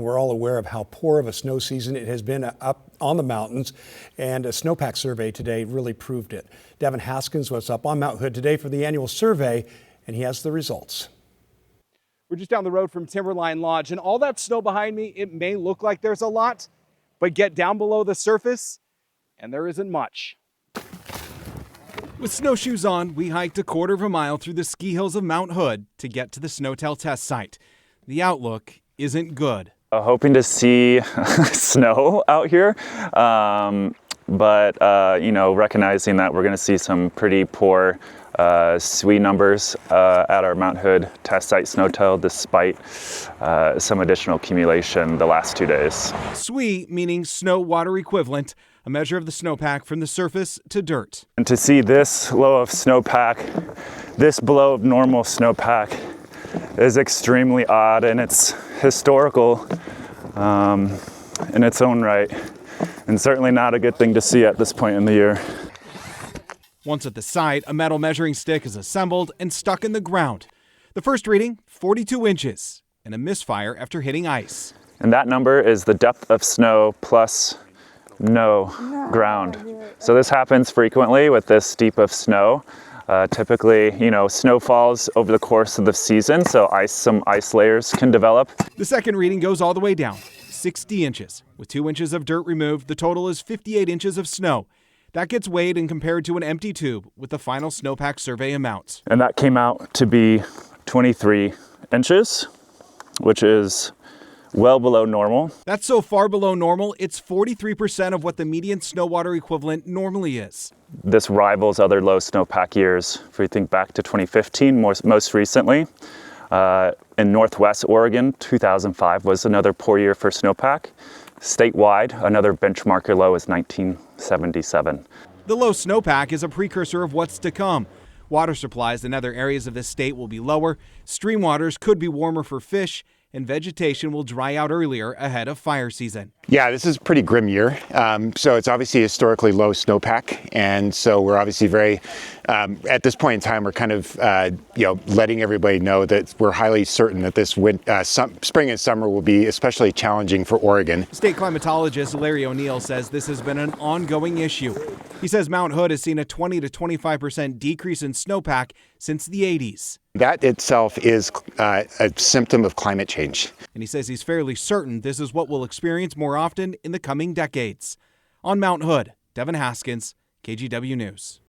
We're all aware of how poor of a snow season it has been up on the mountains, and a snowpack survey today really proved it. Devin Haskins was up on Mount Hood today for the annual survey, and he has the results. We're just down the road from Timberline Lodge, and all that snow behind me, it may look like there's a lot, but get down below the surface, and there isn't much. With snowshoes on, we hiked a quarter of a mile through the ski hills of Mount Hood to get to the Snowtail test site. The outlook isn't good. Hoping to see snow out here, but recognizing that we're going to see some pretty poor SWE numbers at our Mount Hood test site Snowtail, despite some additional accumulation the last 2 days. SWE meaning snow water equivalent, a measure of the snowpack from the surface to dirt. And to see this low of snowpack, this below of normal snowpack, is extremely odd, and it's historical in its own right, and certainly not a good thing to see at this point in the year. Once at the site, a metal measuring stick is assembled and stuck in the ground. The first reading, 42 inches, and a misfire after hitting ice. And that number is the depth of snow plus no ground. So this happens frequently with this steep of snow. Typically, snow falls over the course of the season, so some ice layers can develop. The second reading goes all the way down, 60 inches. With 2 inches of dirt removed, the total is 58 inches of snow. That gets weighed and compared to an empty tube with the final snowpack survey amount. And that came out to be 23 inches, which is well below normal. That's so far below normal, it's 43% of what the median snow water equivalent normally is. This rivals other low snowpack years. If we think back to 2015, most recently, in Northwest Oregon, 2005 was another poor year for snowpack. Statewide, another benchmark low is 1977. The low snowpack is a precursor of what's to come. Water supplies in other areas of the state will be lower, stream waters could be warmer for fish, and vegetation will dry out earlier ahead of fire season. Yeah, this is a pretty grim year. So it's obviously historically low snowpack, and so we're obviously very, at this point in time, we're kind of, letting everybody know that we're highly certain that this spring and summer will be especially challenging for Oregon. State climatologist Larry O'Neill says this has been an ongoing issue. He says Mount Hood has seen a 20 to 25% decrease in snowpack since the 80s. That itself is a symptom of climate change. And he says he's fairly certain this is what we'll experience more often in the coming decades. On Mount Hood, Devin Haskins, KGW News.